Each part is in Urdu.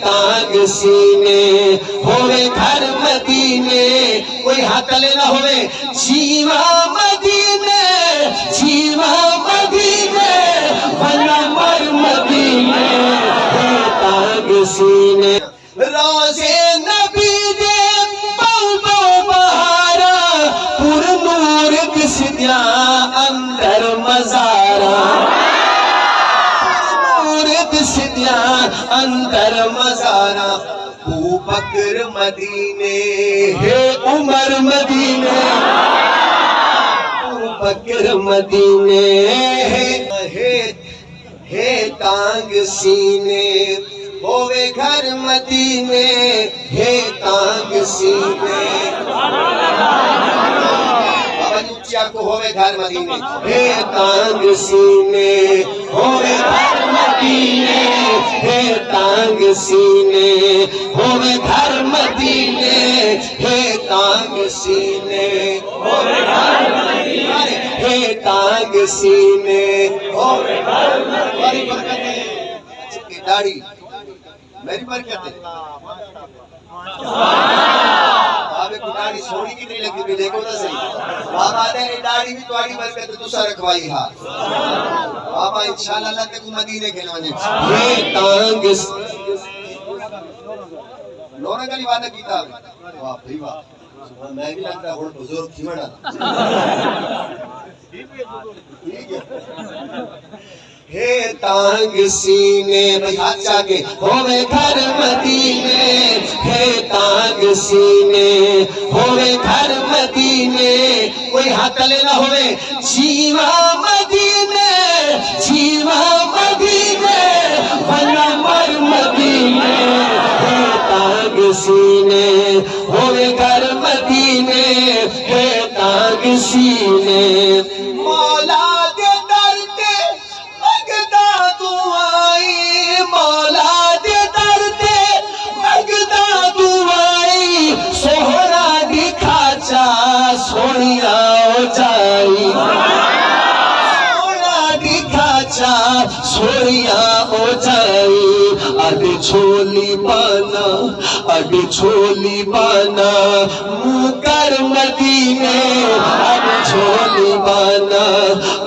تانگ سینے ہوئے گھر مدینے کوئی ہاتھ لے نہ ہوئے جیوا مدینے ونمر مدینے ہے تانگ سینے روزے نبی دے بو بو بہارا پر نور کس دیا اندر مزارا نور کس دیا اندر مزارا ابو بکر مدینے ہے عمر مدینے ابو بکر مدینے ہے تانگ سینے ہوئے گھر مدینے ہے تانگ سینے بابا نیچیا کو ہوئے گھر مدینے ہے تانگ سینے ہوئے گھر مدینے ہے تانگ سینے ہوئے گھر مدینے ہے تانگ سینے ہوئے گھر مدینے ہے تانگ سینے ہوئے گھر مدینے داڑھی میری برکت ہے بابے کو داڑھی سوڑی کی نہیں لگتی بھی دیکھو نا صحیح بابا آدھے نے داڑھی بھی توڑی برکت ہے تو سا رکھوائی ہاں بابا انشاءاللہ اللہ تے کو مدینے کے نوانے یہ تانگ لونا گلی وعدہ کیتا ہے واہ بھئی واہ میں بھی لگتا ہے بہت بزرگ تھی بڑا ہے تانگ سینے بھئی ہاتھ چاہے ہوئے گھر مدینے ہے تانگ سینے ہوئے گھر مدینے کوئی ہاتھ لے نہ ہوئے جیوا مدینے ونمر مدینے ہے تانگ سینے ہوئے گھر مدینے ہے تانگ سینے مولا دے در تے مگدا دعائی مولا دے در تے مگدا دعائی سوہرا دکھا چا سونیا ہو جائی سوہرا دکھا چا سونیا ہو جائی اڈ چھولی بانا منہ کر مدینے اڈ چھولی بانا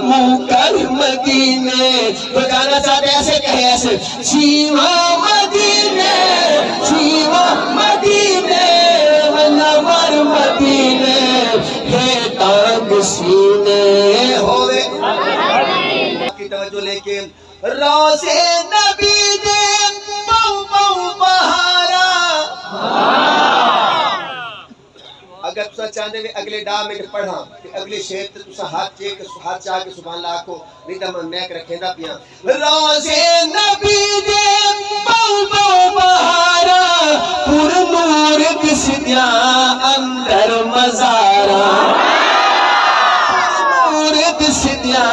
منہ کر مدینے تو جانا چاہتے ایسے کہے ایسے جیوا مدینے ونمر مدینے ہے تانگ سینے ہوئے کی توجہ لے کے روزے نبی دے بو بو بہارا اگر تسا چاہتے ہیں اگلے ڈا میں پڑھا کہ اگلے شہر تسا ہاتھ چاہ کے سبحان اللہ کو نہیں تو میں میک رکھیں دا پیاں روزے نبی دے بو بو بہارا پر نور کس دیا اندر مزارا نور کس دیا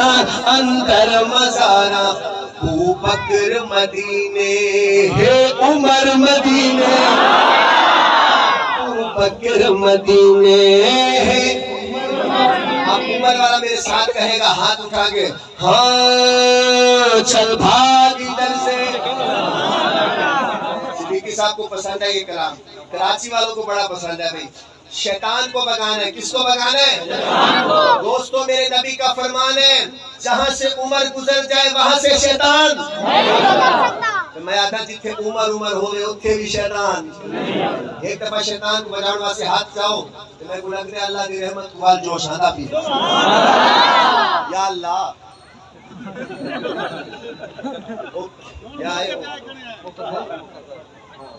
اندر مزارا ابو بکر مدینے ہے عمر مدینے ابو بکر مدینے ہے اب عمر والا میرے ساتھ کہے گا ہاتھ اٹھا کے ہاں چل بھاگ ادھر سے صدیقی صاحب کو پسند ہے یہ کلام کراچی والوں کو بڑا پسند ہے بھئی شیطان کو بگانا ہے کس کو بگانا ہے دوستو میرے نبی کا فرمان ہے جہاں سے عمر گزر جائے وہاں سے شیطان میں آدھا جتھے عمر ہوئے اتھے بھی شیطان ایک دفعہ شیطان کو بجاؤں واسے ہاتھ جاؤ تو میں کو لگ رہے اللہ کی رحمت کو وال جوش آدھا پی یا اللہ یا آئے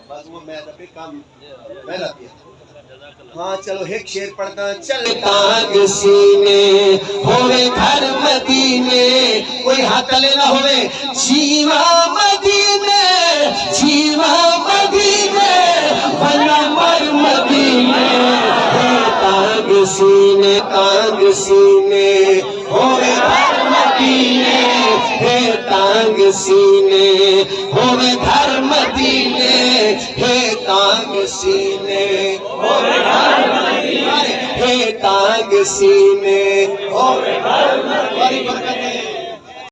بس وہ میں دفعہ کام میں لگیا ہاں چلو ایک شیر پڑھتا چل تانگ سینے ہوئے گھر مدینے کوئی ہاتھ لے نہ ہوئے جیوا مدینے ونمر مدینے ہے تانگ سینے ہوئے گھر مدینے ہے تانگ سینے ہوئے گھر مدینے ہے تانگ سینے ہوئے گھر مدینے ہے تانگ سینے ہوئے گھر مدینے